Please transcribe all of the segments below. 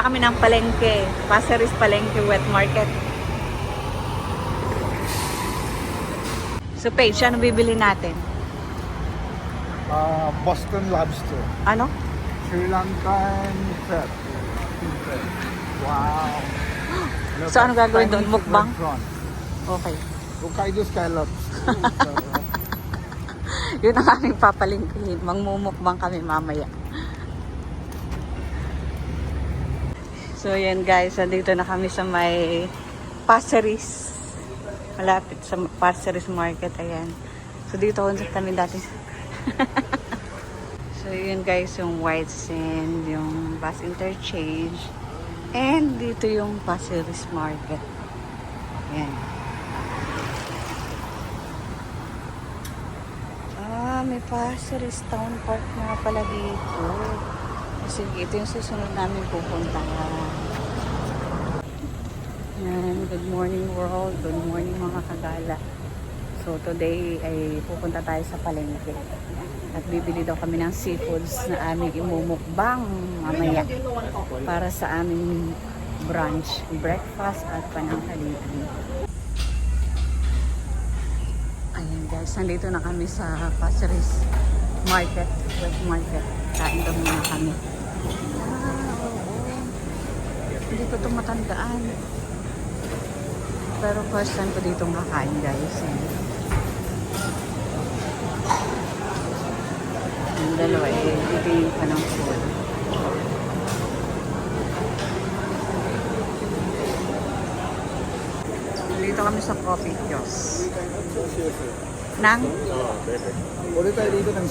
kami ng palengke. Pasir Ris Palengke Wet Market. So Paige, ano bibili natin? Boston lobster. Ano? Sri Lankan crab. Wow. So ano gagawin doon? Mukbang? Prawn. Okay. Hokkaido scallops. Yun ang aming papalingkihin. Mangmumukbang kami mamaya. So yan guys, nandito na kami sa may Pasir Ris. Malapit sa Pasir Ris Market. Ayan. So dito kami dati. So yun guys, yung White Sand, yung bus interchange. And dito yung Pasir Ris Market. Ayan. May Pasir Ris Town Park na pala dito. Kasi ito yung susunod namin pupuntahan. Yan, good morning world, good morning mga kagala. So today ay pupunta tayo sa palengke. At bibili daw kami ng seafoods na aming imumukbang mamaya para sa aming brunch, breakfast at pananghalian. Ayan guys, nandito na kami sa Pasir Ris Market, Wet Market. Kain daw muna kami. Oo. Hindi ko ito matandaan. Pero first time ko dito makain guys. Yung dalawa titingin pa ng food. Dito kami sa coffee kiosk. Ulit tayo dito ng...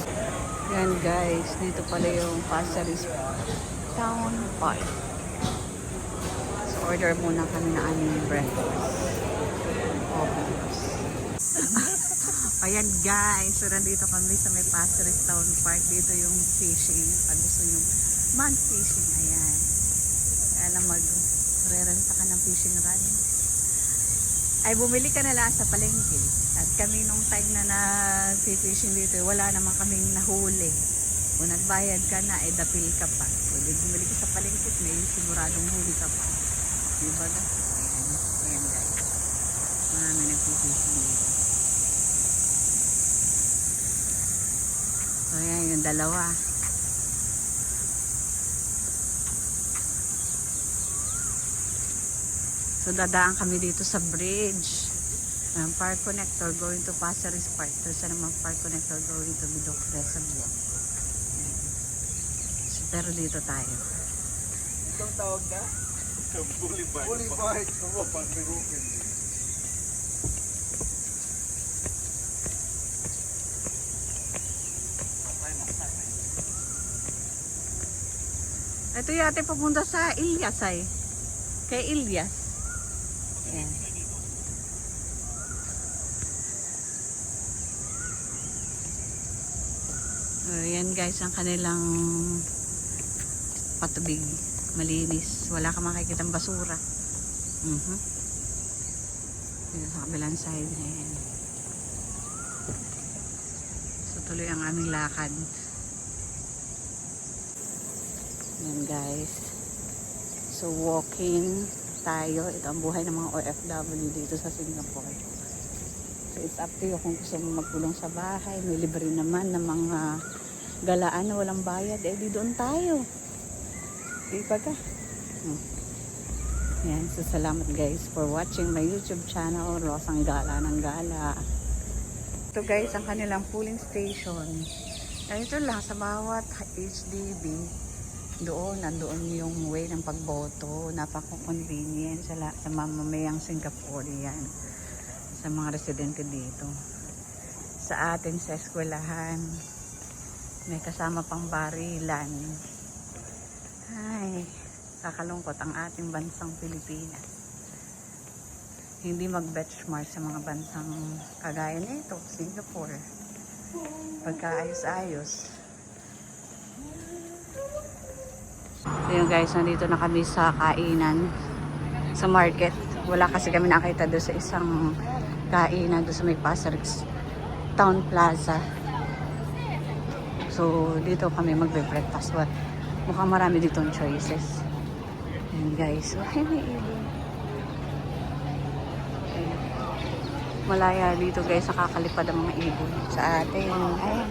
Yan guys, dito pala yung Pasir Ris Town Park. So order muna kami na aming breakfast. Ayan guys, so nandito kami sa may Pasir Ris Town Park. Dito yung fishing. Pag gusto nyo mag-fishing, ayan. Kaya na mag-rerenta ka ng fishing rod. Ay bumili ka na lang sa palengke. At kami nung time na nag-fishing dito, wala naman kaming nahuli. Kung nagbayad ka na, dapil ka pa. So bumili ka sa palengke, may siguradong huli ka pa. Diba ga? Ayan guys. Marami nag-fishing dito. So ayan yung dalawa. So dadaan kami dito sa bridge. Park connector going to Pasir Ris Park. Tapos naman park connector going to Bidok Reservoir. So, pero dito tayo. Itong tawag na? Boulevard. Boulevard. Ito yate papunta sa Ilyas ay. Kay Ilyas. Ayan. Ayan guys, ang kanilang patubig. Malinis. Wala ka makikitang basura. Dito sa kabilang side. Ayan. So tuloy ang aming lakad. Ayan guys. So walking tayo. Ito ang buhay ng mga OFW dito sa Singapore. So it's up to you kung gusto mo magkulong sa bahay. May libre naman ng mga galaan na walang bayad. Di doon tayo. Di ba ka? Yan. So salamat guys for watching my YouTube channel. Rosang Gala ng Gala. Ito guys ang kanilang polling station. Ito lang sa bawat HDB. Nandoon yung way ng pagboto. Napaka-convenient sa mamamayang Singaporean. Sa mga residente dito. Sa atin sa eskwelahan, may kasama pang barilan. Ay, kakalungkot ang ating bansang Pilipinas. Hindi mag-benchmark sa mga bansang kagaya nito, Singapore. Pagkaayos-ayos. Ayun guys, nandito na kami sa kainan sa market. Wala kasi kami nakita doon sa isang kainan doon sa may Pasir Ris Town Plaza. So dito kami magbe-breakfast. Mukhang marami ditong choices. Ayan guys. Ay, may ibon. Ayan. Malaya dito guys, nakakalipad ang mga ibon sa atin. Ayan.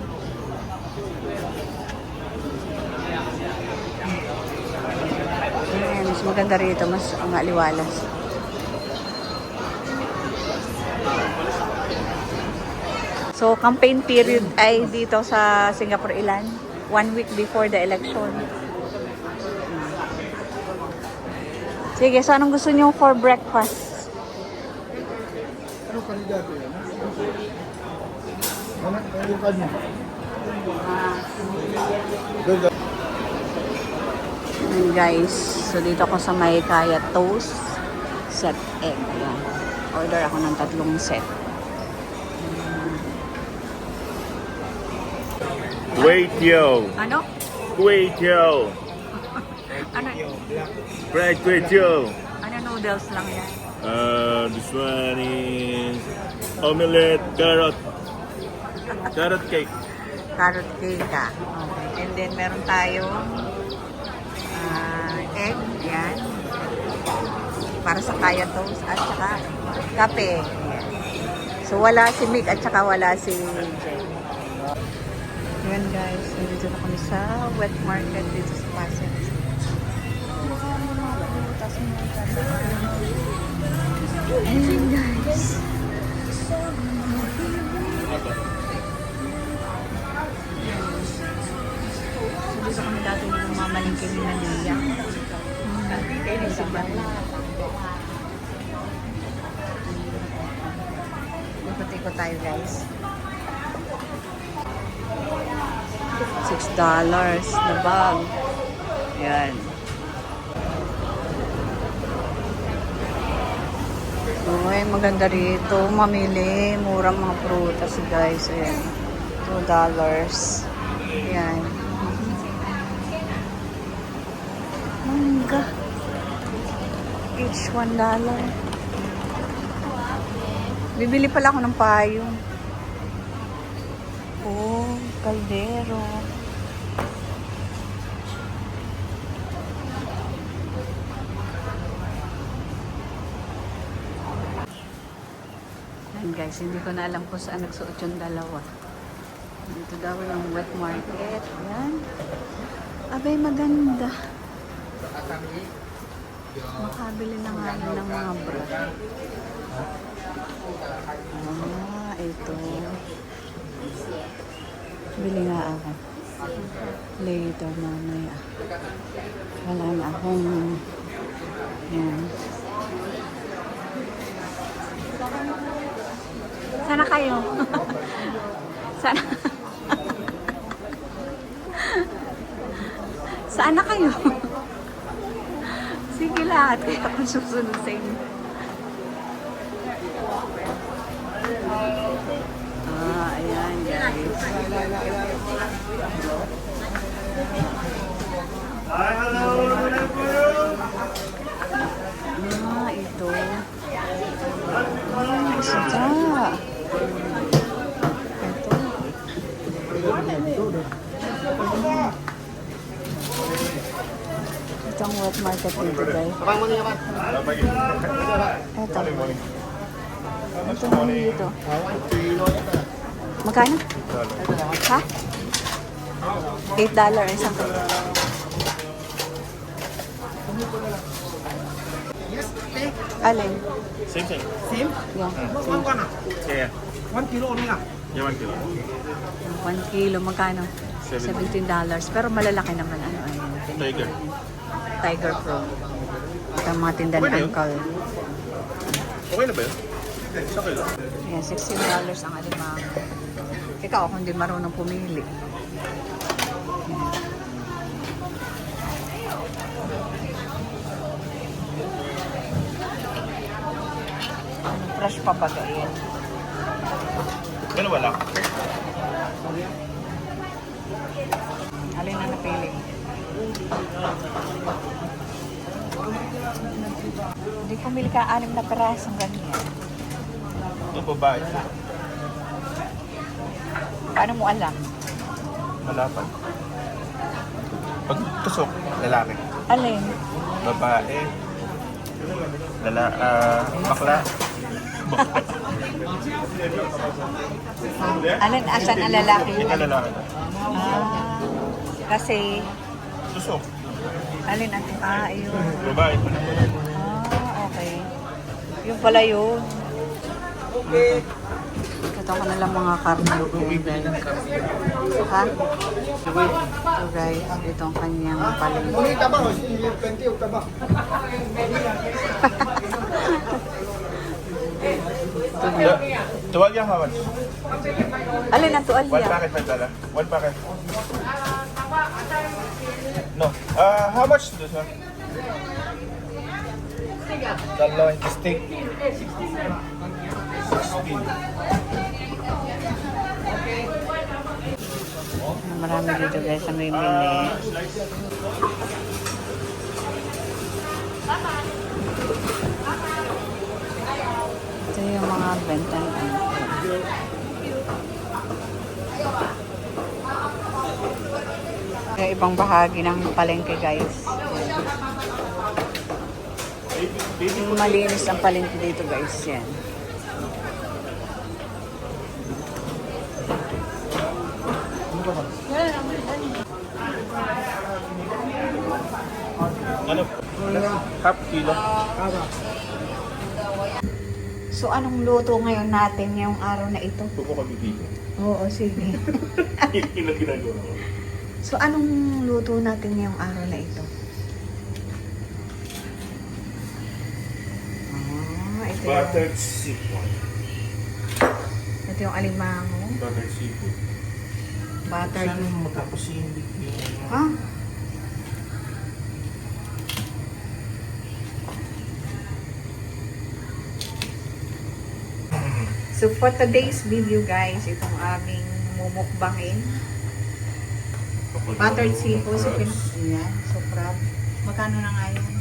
Ayan, mas maganda rito, mas aliwalas. So, campaign period ay dito sa Singapore ilan? 1 week before the election. Sige, so anong gusto niyo for breakfast? Ano kandidato yan? Ano yung kanya? Ayan guys, so dito ako sa may kaya toast, set egg. Ayan. Order ako ng 3 set. Wait yo, Ano? wait yo, Ano? fried wait yo. Ano noodles lang yan? This one is omelette carrot cake. Carrot cake ah. Okay. And then meron tayong egg. Yan. Para sa kaya toast at saka kape. Yan. So wala si Mick at saka wala si Jay. Yan guys. Nandito na kami sa wet market dito sa Pasig. Ayan guys. So dito kami dati yung mga malingkin ni Nadia. Kaya sa bala. Ikot-ikot tayo guys. $6 na bag. Yan. Uy, maganda rito. Mamili. Murang mga prutas guys. Ayan. $2. Ayan. Mangga. Each $1. Bibili pala ako ng payong. Oh, kaldero. Ayan guys, hindi ko na alam kung saan nagsuot yung dalawa. Dito daw yung wet market. Ayan. Abay, maganda. Makabili na nga yun ng mga bra. Ito. Bili nga ako. Later, mamaya. Wala na akong... Yan. Sana kayo. Sana. Sana kayo. Sige lahat. Kaya ako susunod sa inyo. Ayan guys. Ito. Isa ka. Ito ang wet market dito guys. Ito. Ito mo dito. Magkano? Ha? $8 isang kilo. Alin? Same. Same? Yan. Yeah. 1 kilo only lang. Yeah, 1 kilo. 1 kilo, magkano? $17. Pero malalaki naman. Ano, ayun. Tiger. Tiger Pro. Ito ang mga tinda ni Okay na yun? Uncle. Okay na ba yun? Sa kilo. Yan, $16 ang alimang. Ikaw, kung hindi marunong pumili. Fresh pa ba yan? Pero wala. Alin na napili? Hindi pumili ka 6 na perasong ganyan. Yung babae. Paano mo alam? Malapad. Pag tusok, lalaki. Alin? Babae. Bakla. Alin, asan ang lalaki? Yung lalaki. Ah, kasi, Susok. alin ang, ayun. Babae. Okay. Yung pala yun. Ito ko na lang mga karne. Ha? So guys, ito ang kanyang paling. Muli ka ba? O sige, 20 o ka ba? Tuwalya how much? Alin ang One tuwalya? packet may dala. One packet. No. How much this one? Dalawa steak. 16. Marami dito guys ang bibili. Ito yung mga bentan. Yung ibang bahagi ng palengke guys. Yung malinis ang palengke dito guys. Yan. Ano? Half kilo. So anong luto ngayon natin ngayong araw na ito? Tupo ka bibigyan. Oo, sige. Yun ang ginagawa ko. So anong luto natin ngayong araw na ito? Ito yung, Buttered seafood. ito yung alimango. Buttered seafood. Buttered. Saan magkapasimik yung... Ha? So for today's video guys, itong aming mumukbangin. Buttered seafood. So, yan. So crab. Magkano na nga yan?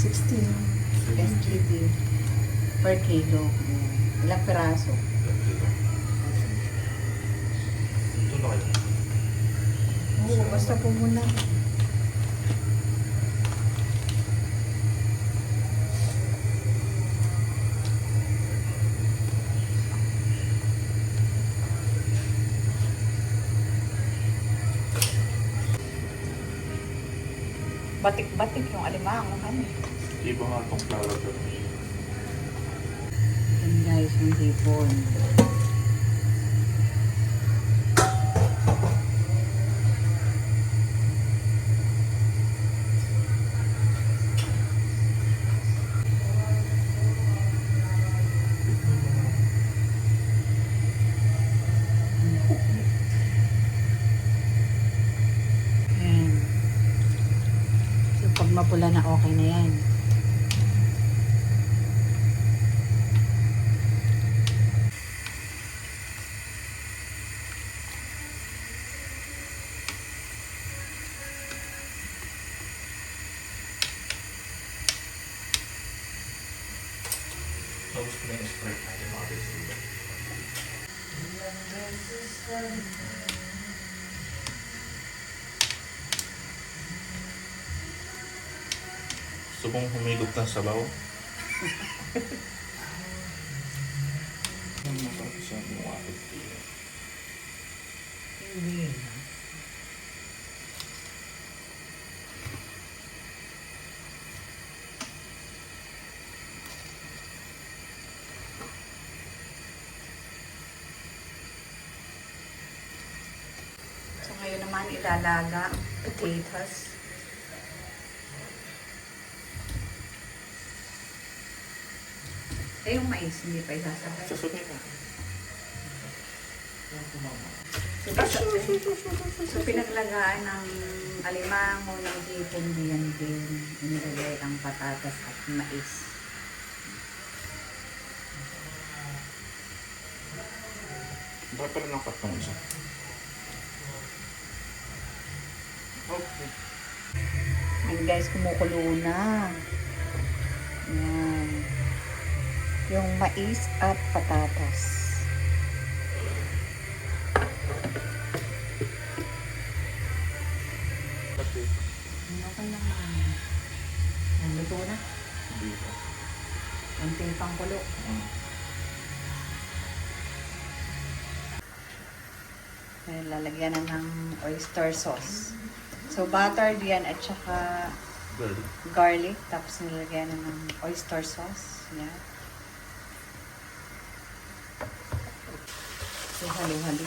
16 SGD per kilo. Yan. Ilang piraso? Ito na kayo. Oo, basta po muna. Batik-batik yung alimango. Ano? Iba nga itong flower ko. Yan guys, yung hipon. Yan. So pag mapula na okay na yan. Tapos ko na yung Sprite natin mga best. Gusto kong humigop ng sabaw. Ang masarap sa mga ating. Hindi. So ngayon naman ilalaga potatoes. Eh yung mais hindi pa isasabay. Sasubay na. So pinaglagaan ng alimango ng hipon diyan din. Inilagay ang patatas at mais. Bakit pala nakat ng isa? Okay. Ayan guys, kumukulo na. Yan. Yung mais at patatas. Okay lang naman. pangkulo. Ayan, lalagyan na ng oyster sauce. So, butter diyan at saka Well, garlic. Tapos nilagyan na ng oyster sauce. Yan. So, halo-halo.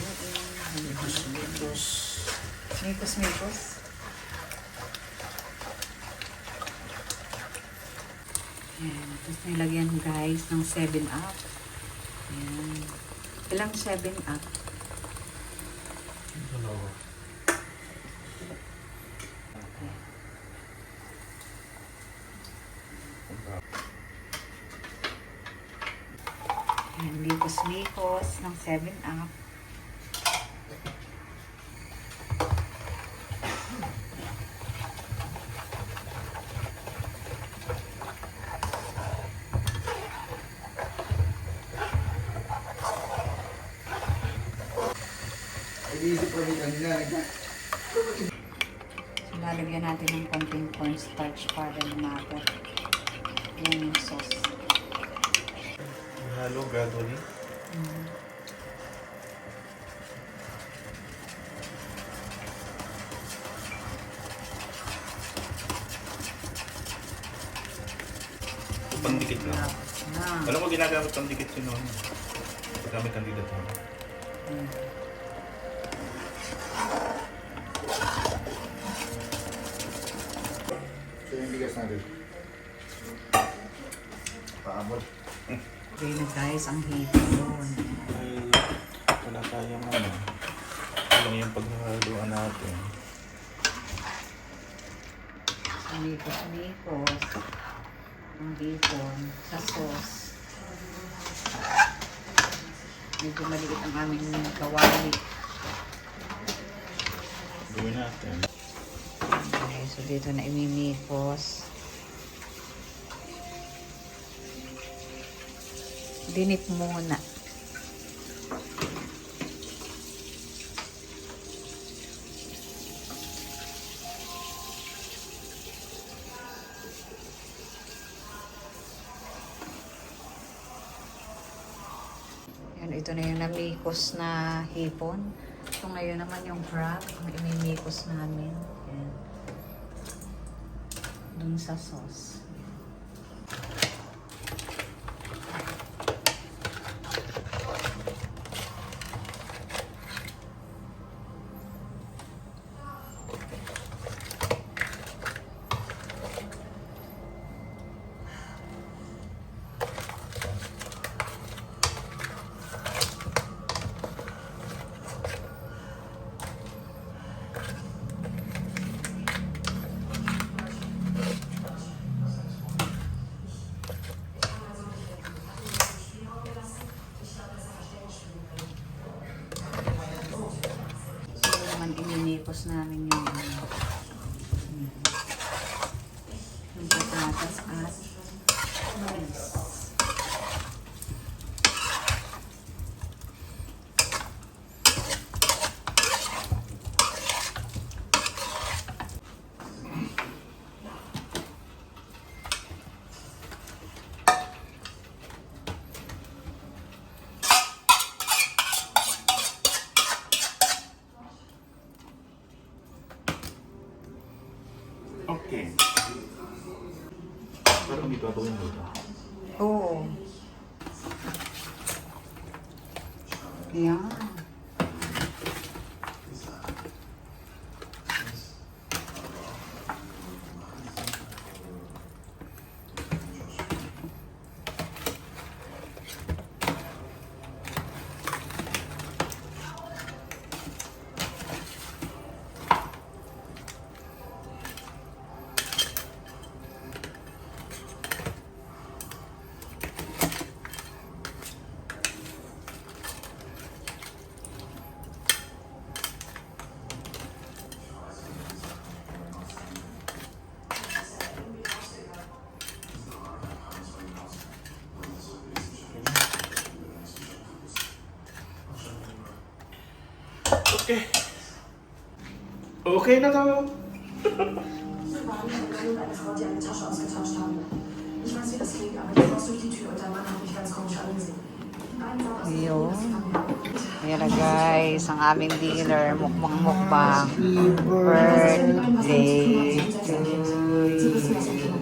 Mikos. Mikos. Ayan. Tapos nilagyan guys ng 7-Up. Ayan. Ilang 7-Up? Okay. Ayan, mikos ng 7-Up. Iisip ko rin kanina. So, lalagyan natin ng konting cornstarch para lumagot. Yan yung sauce. halo gradually. Pandikit lang. Alam ko ginagamit pandikit yun noon. Paggamit ang dito. So yung bigas natin. Paabot. Okay na guys, ang hipon. Ay, wala tayong ano. Alam yung paghahaluan natin. Mikos. Ang hipon sa sauce. Medyo maliit ang aming kawali. Gawin natin. Okay, so dito na imimikos. Dinip muna. Yan, ito na yung namikos na hipon. So ngayon naman yung crab, ang imimikos namin. Yan. Dun sa sauce. Inimikos namin yung patatas at mais. Okay. Parang dito ako yung dito. Oo. Yan. Okay. Okay na to. Ich weiß, wie das klingt, aber ich raus durch die Tür und der Mann hat mich ganz komisch angesehen. Ayun. Ayan na guys, ang aming dinner, mukbang-mukbang. Birthday to you.